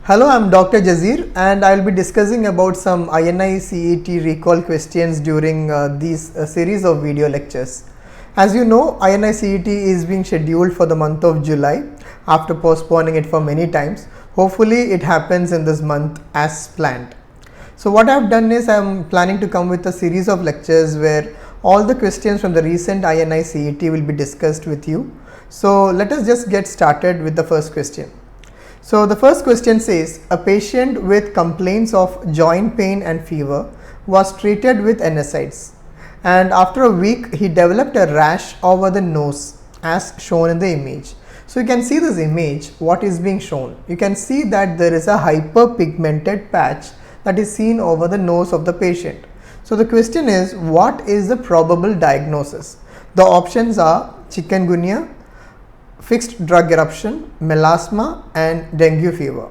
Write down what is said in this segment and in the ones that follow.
Hello, I'm Dr. Jazir and I'll be discussing about some INI CET recall questions during these series of video lectures. As you know, INI CET is being scheduled for the month of July after postponing it for many times. Hopefully it happens in this month as planned. So what I've done is I'm planning to come with a series of lectures where all the questions from the recent INI CET will be discussed with you. So let us just get started with the first question. So the first question says, a patient with complaints of joint pain and fever was treated with NSAIDs, and after a week he developed a rash over the nose as shown in the image. So you can see this image, what is being shown. You can see that there is a hyperpigmented patch that is seen over the nose of the patient. So the question is, what is the probable diagnosis? The options are chikungunya, fixed drug eruption, melasma and dengue fever.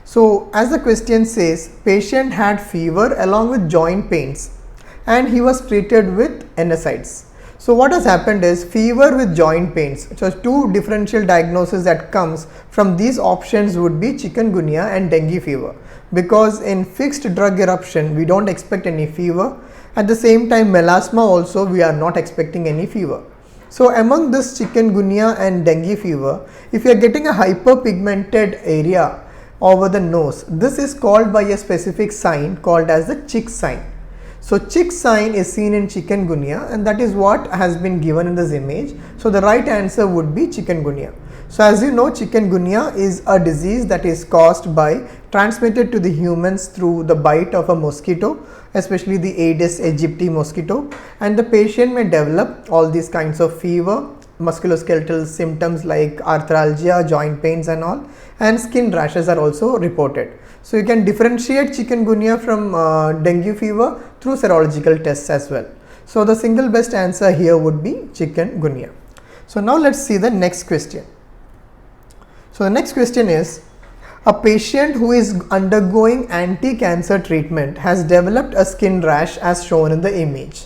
So as the question says, patient had fever along with joint pains and he was treated with NSAIDs. So what has happened is fever with joint pains. So two differential diagnoses that comes from these options would be chikungunya and dengue fever, because in fixed drug eruption we don't expect any fever. At the same time, melasma also we are not expecting any fever. So among this chikungunya and dengue fever, if you are getting a hyperpigmented area over the nose, this is called by a specific sign called as the chick sign. So chick sign is seen in chikungunya, and that is what has been given in this image. So the right answer would be chikungunya. So as you know, chikungunya is a disease that is caused by transmitted to the humans through the bite of a mosquito, especially the Aedes aegypti mosquito, and the patient may develop all these kinds of fever, musculoskeletal symptoms like arthralgia, joint pains and all, and skin rashes are also reported. So you can differentiate chikungunya from dengue fever through serological tests as well. So the single best answer here would be chikungunya. So now let's see the next question. So the next question is, a patient who is undergoing anti-cancer treatment has developed a skin rash as shown in the image.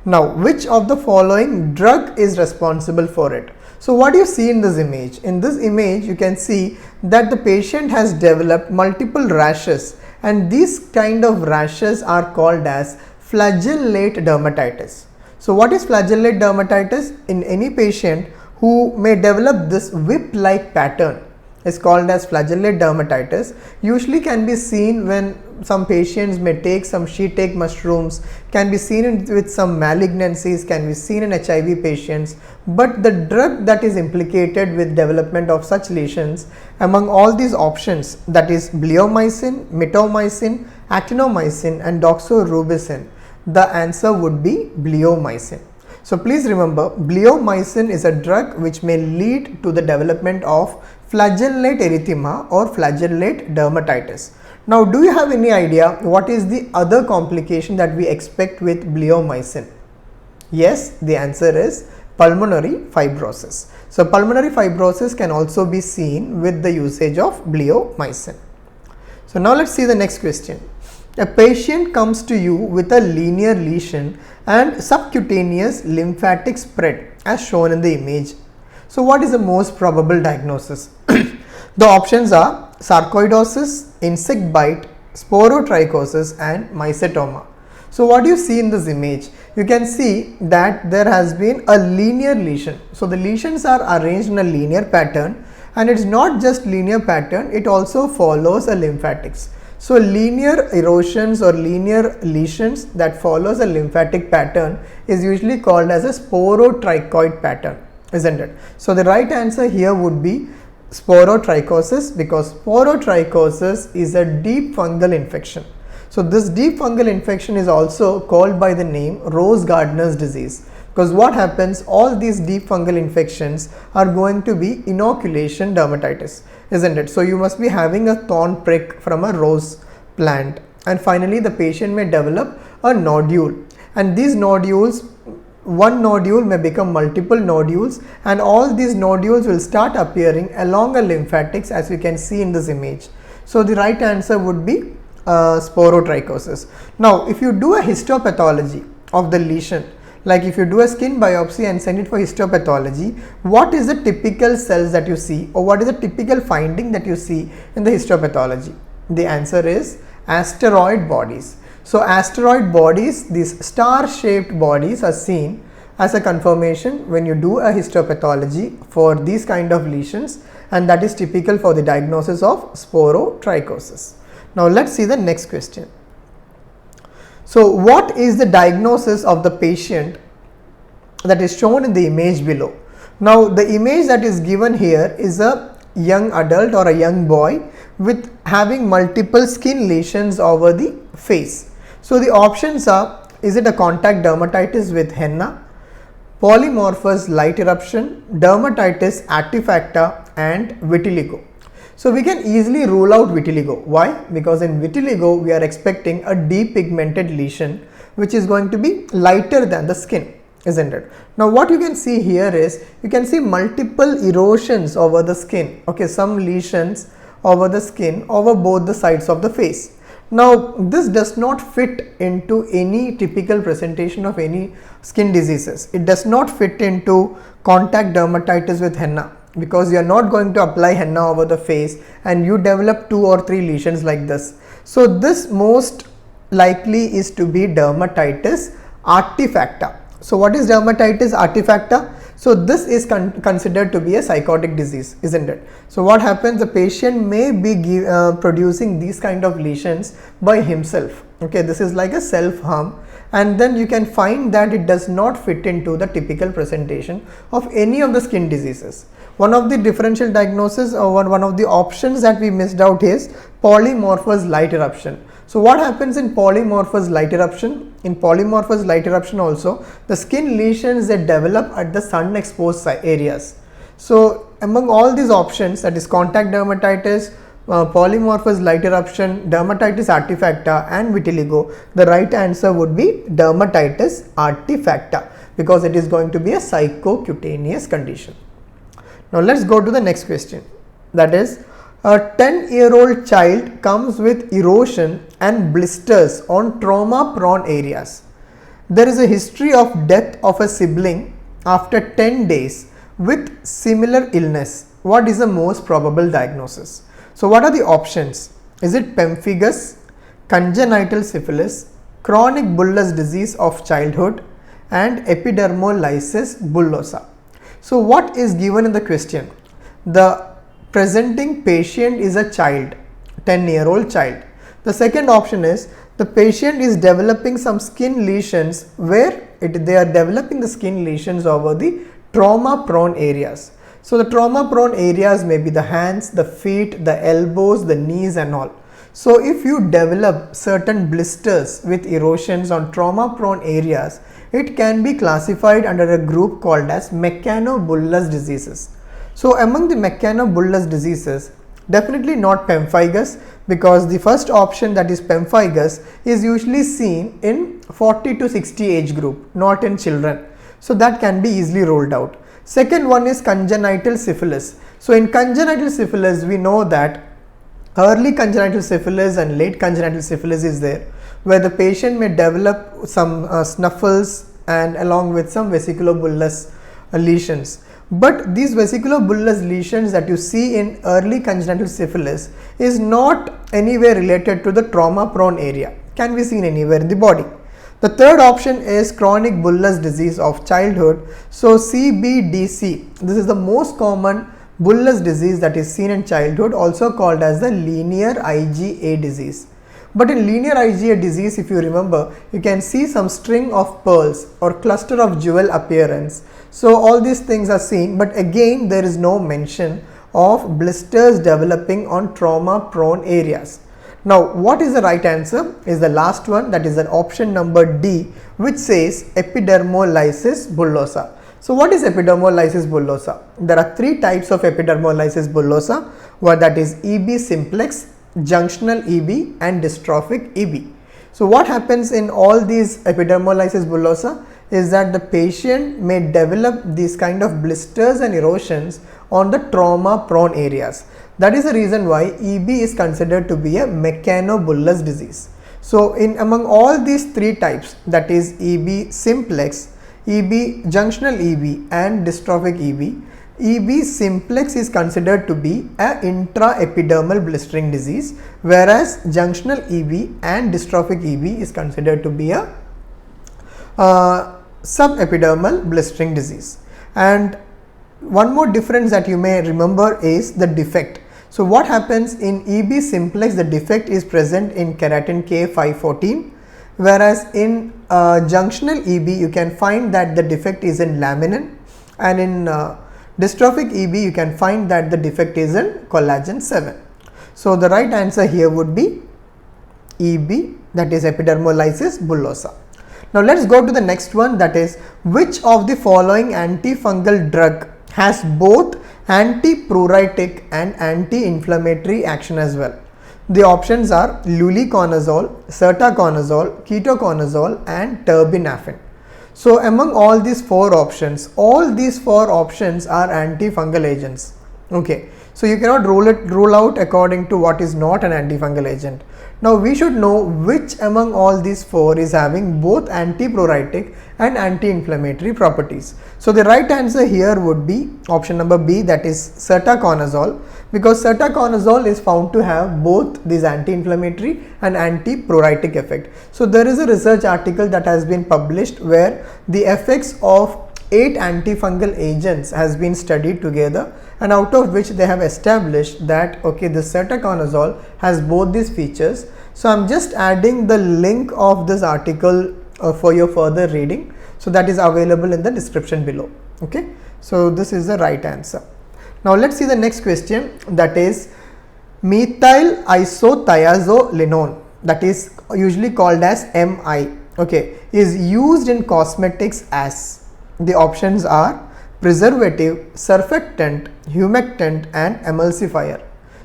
Now, which of the following drug is responsible for it? So what do you see in this image? In this image, you can see that the patient has developed multiple rashes, and these kind of rashes are called as flagellate dermatitis. So what is flagellate dermatitis? In any patient who may develop this whip-like pattern is called as flagellate dermatitis. Usually can be seen when some patients may take some shiitake mushrooms, can be seen with some malignancies, can be seen in HIV patients. But the drug that is implicated with development of such lesions among all these options, that is bleomycin, mitomycin, actinomycin and doxorubicin, the answer would be bleomycin. So please remember, bleomycin is a drug which may lead to the development of flagellate erythema or flagellate dermatitis. Now, do you have any idea what is the other complication that we expect with bleomycin? Yes, the answer is pulmonary fibrosis. So pulmonary fibrosis can also be seen with the usage of bleomycin. So now let's see the next question. A patient comes to you with a linear lesion and subcutaneous lymphatic spread as shown in the image. So what is the most probable diagnosis? The options are sarcoidosis, insect bite, sporotrichosis and mycetoma. So what do you see in this image? You can see that there has been a linear lesion. So the lesions are arranged in a linear pattern, and it's not just linear pattern, it also follows a lymphatics. So linear erosions or linear lesions that follows a lymphatic pattern is usually called as a sporotrichoid pattern, isn't it? So the right answer here would be sporotrichosis, because sporotrichosis is a deep fungal infection. So this deep fungal infection is also called by the name Rose Gardner's disease, because what happens, all these deep fungal infections are going to be inoculation dermatitis, isn't it? So you must be having a thorn prick from a rose plant, and finally the patient may develop a nodule, and these nodules, one nodule may become multiple nodules, and all these nodules will start appearing along a lymphatics as you can see in this image. So the right answer would be sporotrichosis. Now if you do a histopathology of the lesion, like if you do a skin biopsy and send it for histopathology, what is the typical cells that you see, or what is the typical finding that you see in the histopathology? The answer is asteroid bodies. So asteroid bodies, these star-shaped bodies are seen as a confirmation when you do a histopathology for these kind of lesions, and that is typical for the diagnosis of sporotrichosis. Now let's see the next question. So what is the diagnosis of the patient that is shown in the image below? Now the image that is given here is a young adult or a young boy with having multiple skin lesions over the face. So the options are, is it a contact dermatitis with henna, polymorphous light eruption, dermatitis artifacta, and vitiligo? So we can easily rule out vitiligo. Why? Because in vitiligo we are expecting a depigmented lesion which is going to be lighter than the skin, isn't it? Now what you can see here is, you can see multiple erosions over the skin, okay, some lesions over the skin over both the sides of the face. Now this does not fit into any typical presentation of any skin diseases. It does not fit into contact dermatitis with henna, because you are not going to apply henna over the face and you develop 2 or 3 lesions like this. So this most likely is to be dermatitis artifacta. So what is dermatitis artifacta? So this is considered to be a psychotic disease, isn't it? So what happens, the patient may be producing these kind of lesions by himself. Okay, this is like a self-harm, and then you can find that it does not fit into the typical presentation of any of the skin diseases. One of the differential diagnosis or one of the options that we missed out is polymorphous light eruption. So what happens in polymorphous light eruption? In polymorphous light eruption also, the skin lesions that develop at the sun exposed areas. So among all these options, that is contact dermatitis, polymorphous light eruption, dermatitis artifacta, and vitiligo, the right answer would be dermatitis artifacta, because it is going to be a psychocutaneous condition. Now let's go to the next question. That is, a 10-year-old child comes with erosion and blisters on trauma-prone areas. There is a history of death of a sibling after 10 days with similar illness. What is the most probable diagnosis? So what are the options? Is it pemphigus, congenital syphilis, chronic bullous disease of childhood, and epidermolysis bullosa? So what is given in the question? The presenting patient is a child, 10-year-old child. The second option is, the patient is developing some skin lesions where they are developing the skin lesions over the trauma prone areas. So the trauma prone areas may be the hands, the feet, the elbows, the knees and all. So if you develop certain blisters with erosions on trauma prone areas, it can be classified under a group called as mechanobullous diseases. So among the mechanobullous diseases, definitely not pemphigus, because the first option, that is pemphigus, is usually seen in 40 to 60 age group, not in children. So that can be easily rolled out. Second one is congenital syphilis. So in congenital syphilis, we know that early congenital syphilis and late congenital syphilis is there, where the patient may develop some snuffles and along with some vesiculobullous lesions. But these vesiculobullous lesions that you see in early congenital syphilis is not anywhere related to the trauma prone area, can be seen anywhere in the body. The third option is chronic bullous disease of childhood. So CBDC, this is the most common bullous disease that is seen in childhood, also called as the linear IgA disease. But in linear IgA disease, if you remember, you can see some string of pearls or cluster of jewel appearance. So all these things are seen, but again there is no mention of blisters developing on trauma prone areas. Now what is the right answer is the last one, that is an option number D, which says epidermolysis bullosa. So what is epidermolysis bullosa? There are 3 types of epidermolysis bullosa, one that is EB simplex, junctional EB and dystrophic EB. So what happens in all these epidermolysis bullosa is that the patient may develop these kind of blisters and erosions on the trauma prone areas. That is the reason why EB is considered to be a mechanobullous disease. So in among all these 3 types, that is EB simplex, EB junctional EB and dystrophic EB, EB simplex is considered to be a intraepidermal blistering disease, whereas junctional EB and dystrophic EB is considered to be a subepidermal blistering disease. And one more difference that you may remember is the defect. So what happens in EB simplex, the defect is present in keratin K514, whereas in junctional EB you can find that the defect is in laminin, and in dystrophic EB you can find that the defect is in collagen 7. So the right answer here would be EB, that is epidermolysis bullosa. Now let's go to the next one, that is which of the following antifungal drug has both antipruritic and anti-inflammatory action as well. The options are luliconazole, sertaconazole, ketoconazole and terbinafine. So among all these four options are antifungal agents. Okay, so you cannot rule out according to what is not an antifungal agent. Now we should know which among all these four is having both antipruritic and anti-inflammatory properties. So the right answer here would be option number B, that is sertaconazole, because sertaconazole is found to have both these anti-inflammatory and antipruritic effect. So there is a research article that has been published where the effects of 8 antifungal agents has been studied together, and out of which they have established that okay, the sertaconazole has both these features. So I'm just adding the link of this article for your further reading, so that is available in the description below. Okay, so this is the right answer. Now let's see the next question, that is methyl isothiazolinone, that is usually called as MI, okay, is used in cosmetics as. The options are preservative, surfactant, humectant and emulsifier.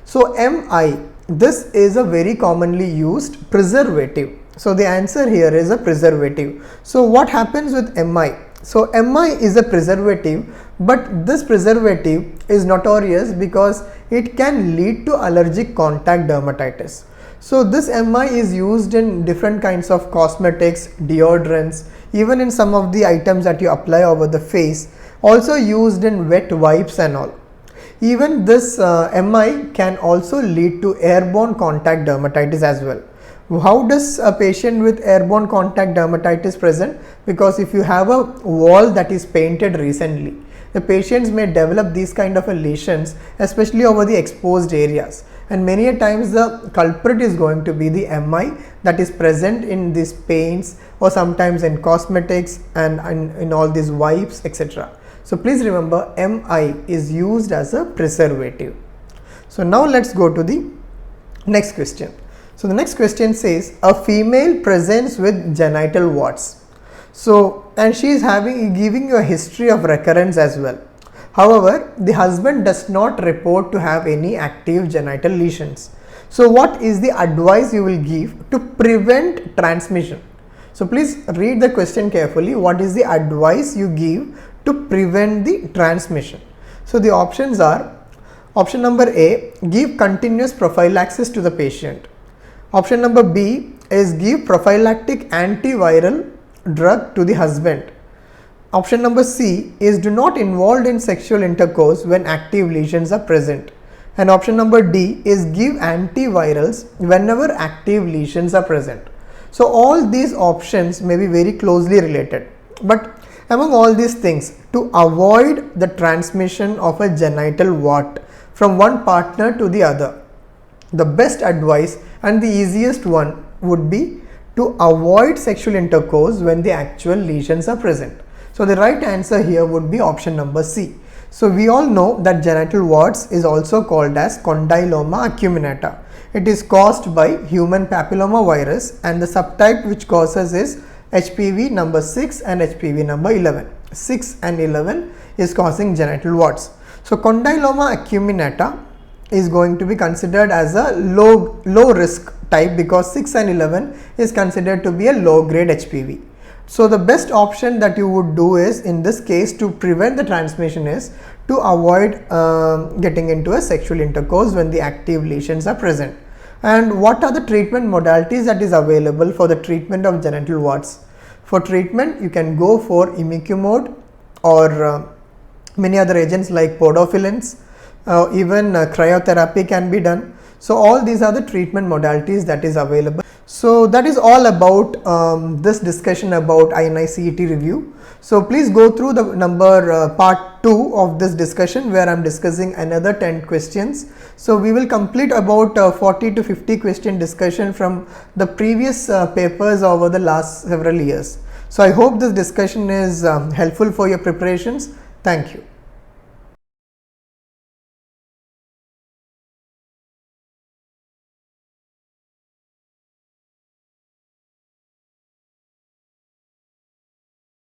So MI, this is a very commonly used preservative. So the answer here is a preservative. So what happens with MI? So MI is a preservative, but this preservative is notorious because it can lead to allergic contact dermatitis. So this MI is used in different kinds of cosmetics, deodorants, even in some of the items that you apply over the face, also used in wet wipes and all. Even this MI can also lead to airborne contact dermatitis as well. How does a patient with airborne contact dermatitis present? Because if you have a wall that is painted recently, the patients may develop these kind of lesions, especially over the exposed areas. And many a times the culprit is going to be the MI that is present in these paints or sometimes in cosmetics and in all these wipes, etc. So please remember, MI is used as a preservative. So now let's go to the next question. So the next question says a female presents with genital warts. So, and she is giving you a history of recurrence as well. However, the husband does not report to have any active genital lesions. So what is the advice you will give to prevent transmission? So please read the question carefully. What is the advice you give to prevent the transmission? So the options are, option number A, give continuous prophylaxis to the patient. Option number B is give prophylactic antiviral drug to the husband. Option number C is do not involve in sexual intercourse when active lesions are present. And option number D is give antivirals whenever active lesions are present. So all these options may be very closely related. But among all these things, to avoid the transmission of a genital wart from one partner to the other, the best advice and the easiest one would be to avoid sexual intercourse when the actual lesions are present. So the right answer here would be option number C. So we all know that genital warts is also called as condyloma acuminata. It is caused by human papilloma virus, and the subtype which causes is HPV number 6 and HPV number 11. 6 and 11 is causing genital warts. So condyloma acuminata is going to be considered as a low risk type because 6 and 11 is considered to be a low grade HPV. So the best option that you would do is, in this case, to prevent the transmission is to avoid getting into a sexual intercourse when the active lesions are present. And what are the treatment modalities that is available for the treatment of genital warts? For treatment, you can go for imiquimod or many other agents like podophyllins, even cryotherapy can be done. So all these are the treatment modalities that is available. So that is all about this discussion about INI-CET review. So please go through the part 2 of this discussion, where I am discussing another 10 questions. So we will complete about 40 to 50 question discussion from the previous papers over the last several years. So I hope this discussion is helpful for your preparations. Thank you.